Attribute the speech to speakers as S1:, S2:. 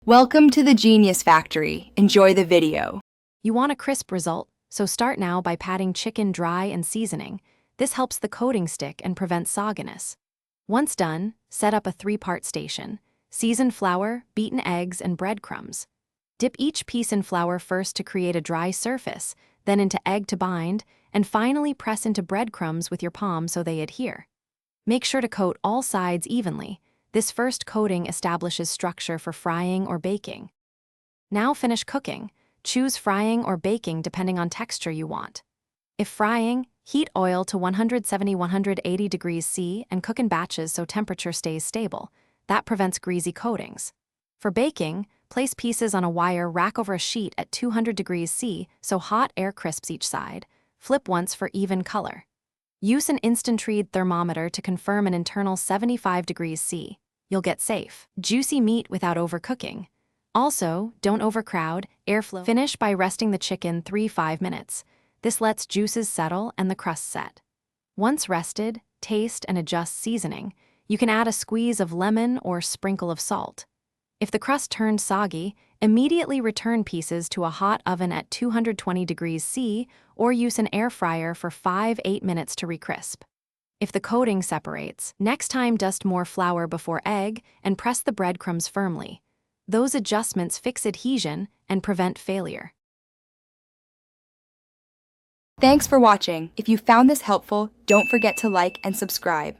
S1: Welcome to the Genius Factory. Enjoy the video.
S2: You want a crisp result, so start now by patting chicken dry and seasoning. This helps the coating stick and prevents sogginess. Once done, set up a 3-part station. Season flour, beaten eggs, and breadcrumbs. Dip each piece in flour first to create a dry surface, then into egg to bind, and finally press into breadcrumbs with your palm so they adhere. Make sure to coat all sides evenly. This first coating establishes structure for frying or baking. Now finish cooking. Choose frying or baking depending on texture you want. If frying, heat oil to 170–180 degrees C and cook in batches so temperature stays stable. That prevents greasy coatings. For baking, place pieces on a wire rack over a sheet at 200 degrees C so hot air crisps each side. Flip once for even color. Use an instant-read thermometer to confirm an internal 75 degrees C. You'll get safe, juicy meat without overcooking. Also, don't overcrowd, airflow. Finish by resting the chicken 3–5 minutes. This lets juices settle and the crust set. Once rested, taste and adjust seasoning. You can add a squeeze of lemon or sprinkle of salt. If the crust turns soggy, immediately return pieces to a hot oven at 220 degrees C or use an air fryer for 5–8 minutes to recrisp. If the coating separates, next time dust more flour before egg and press the breadcrumbs firmly. Those adjustments fix adhesion and prevent failure.
S1: Thanks for watching. If you found this helpful, don't forget to like and subscribe.